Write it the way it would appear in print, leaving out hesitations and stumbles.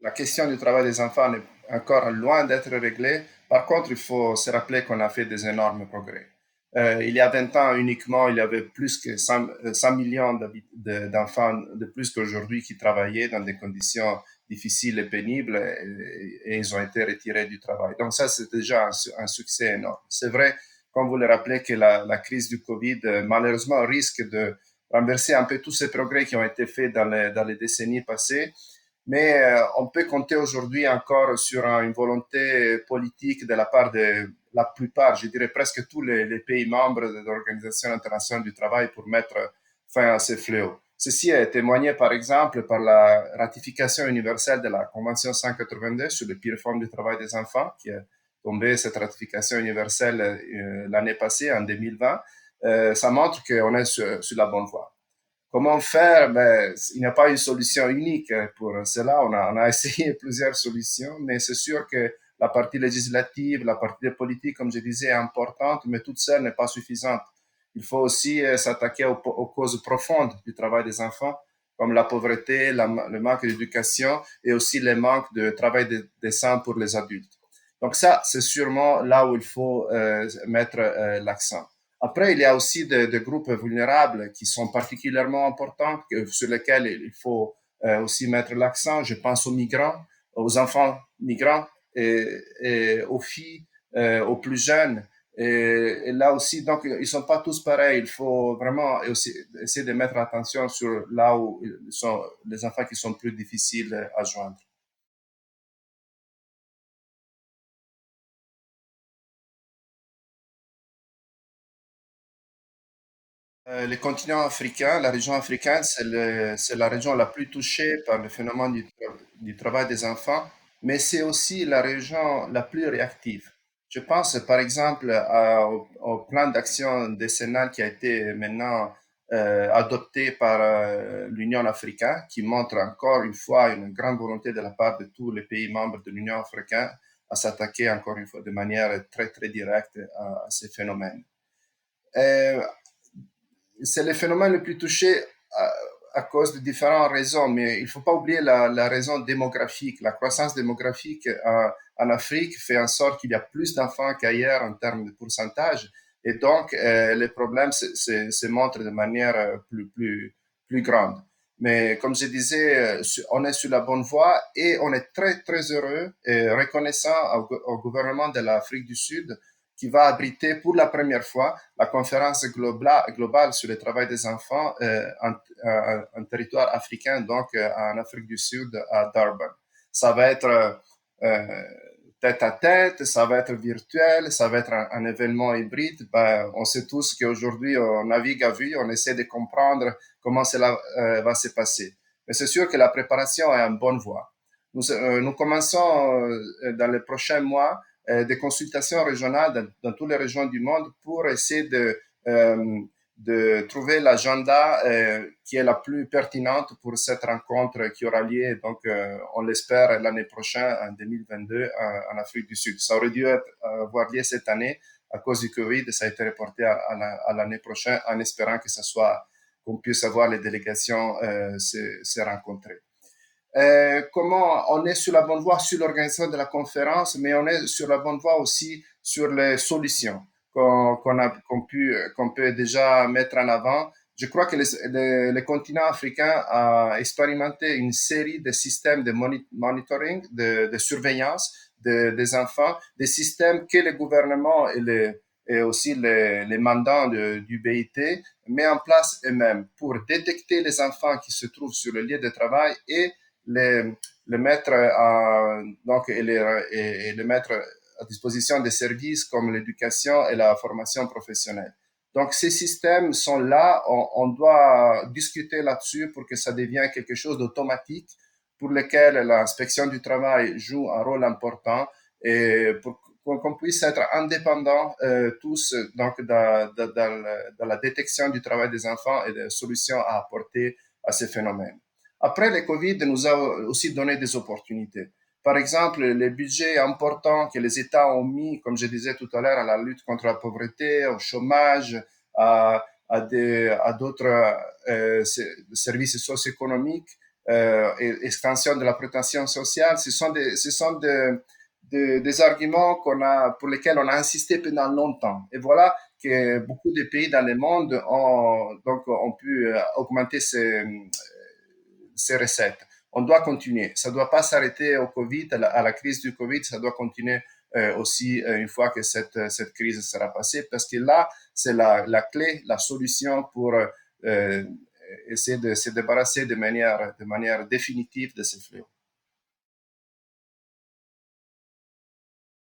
La question du travail des enfants est encore loin d'être réglée. Par contre, il faut se rappeler qu'on a fait des énormes progrès. Il y a 20 ans uniquement, il y avait plus que 100 millions d'enfants de plus qu'aujourd'hui qui travaillaient dans des conditions difficiles et pénibles et ils ont été retirés du travail. Donc ça, c'est déjà un succès énorme. C'est vrai, comme vous le rappelez, que la crise du Covid, malheureusement, risque de renverser un peu tous ces progrès qui ont été faits dans les décennies passées, mais on peut compter aujourd'hui encore sur une volonté politique de la part de la plupart, je dirais presque tous les pays membres de l'Organisation internationale du travail pour mettre fin à ces fléaux. Ceci est témoigné par exemple par la ratification universelle de la Convention 182 sur les pires formes du travail des enfants, qui est tombée, cette ratification universelle, l'année passée, en 2020. Ça montre qu'on est sur la bonne voie. Comment faire? Ben, il n'y a pas une solution unique pour cela. On a essayé plusieurs solutions, mais c'est sûr que la partie législative, la partie politique, comme je disais, est importante, mais toute seule n'est pas suffisante. Il faut aussi s'attaquer aux causes profondes du travail des enfants, comme la pauvreté, le manque d'éducation et aussi le manque de travail décent pour les adultes. Donc ça, c'est sûrement là où il faut mettre l'accent. Après, il y a aussi des groupes vulnérables qui sont particulièrement importants, sur lesquels il faut aussi mettre l'accent. Je pense aux migrants, aux enfants migrants et aux filles, aux plus jeunes. Et là aussi, donc, ils sont pas tous pareils. Il faut vraiment aussi essayer de mettre attention sur là où sont les enfants qui sont plus difficiles à joindre. Le continent africain, la région africaine, c'est la région la plus touchée par le phénomène du travail des enfants, mais c'est aussi la région la plus réactive. Je pense par exemple au plan d'action décennal qui a été maintenant adopté par l'Union africaine, qui montre encore une fois une grande volonté de la part de tous les pays membres de l'Union africaine à s'attaquer encore une fois de manière très très directe à ces phénomènes. Euh, c'est le phénomène le plus touché à cause de différentes raisons, mais il ne faut pas oublier la raison démographique. La croissance démographique en Afrique fait en sorte qu'il y a plus d'enfants qu'ailleurs en termes de pourcentage, et donc les problèmes se montrent de manière plus grande. Mais comme je disais, on est sur la bonne voie et on est très, très heureux et reconnaissant au gouvernement de l'Afrique du Sud qui va abriter pour la première fois la conférence globale sur le travail des enfants en territoire africain, donc en Afrique du Sud, à Durban. Ça va être tête à tête, ça va être virtuel, ça va être un événement hybride. Ben, on sait tous qu'aujourd'hui, on navigue à vue, on essaie de comprendre comment cela va se passer. Mais c'est sûr que la préparation est en bonne voie. Nous commençons dans les prochains mois des consultations régionales dans toutes les régions du monde pour essayer de trouver l'agenda qui est la plus pertinente pour cette rencontre qui aura lieu, donc on l'espère, l'année prochaine, en 2022, en Afrique du Sud. Ça aurait dû avoir lieu cette année. À cause du Covid, ça a été reporté à l'année prochaine en espérant que ça soit, qu'on puisse avoir les délégations se rencontrer. Comment on est sur la bonne voie sur l'organisation de la conférence, mais on est sur la bonne voie aussi sur les solutions qu'on peut déjà mettre en avant. Je crois que le continent africain a expérimenté une série de systèmes de monitoring, de surveillance des enfants, des systèmes que le gouvernement et aussi les mandants du BIT met en place eux-mêmes pour détecter les enfants qui se trouvent sur le lieu de travail et les, les mettre donc et les mettre à disposition des services comme l'éducation et la formation professionnelle. Donc ces systèmes sont là, on doit discuter là-dessus pour que ça devienne quelque chose d'automatique pour lequel l'inspection du travail joue un rôle important et pour qu'on puisse être indépendants tous donc dans la détection du travail des enfants et des solutions à apporter à ces phénomènes. Après, le Covid nous a aussi donné des opportunités. Par exemple, les budgets importants que les États ont mis, comme je disais tout à l'heure, à la lutte contre la pauvreté, au chômage, à d'autres services socio-économiques, extension de la protection sociale, des arguments pour lesquels on a insisté pendant longtemps. Et voilà que beaucoup de pays dans le monde ont pu augmenter ces recettes. On doit continuer. Ça ne doit pas s'arrêter au Covid, à la crise du Covid, ça doit continuer aussi une fois que cette crise sera passée, parce que là, c'est la clé, la solution pour essayer de se débarrasser de manière définitive de ces fléaux.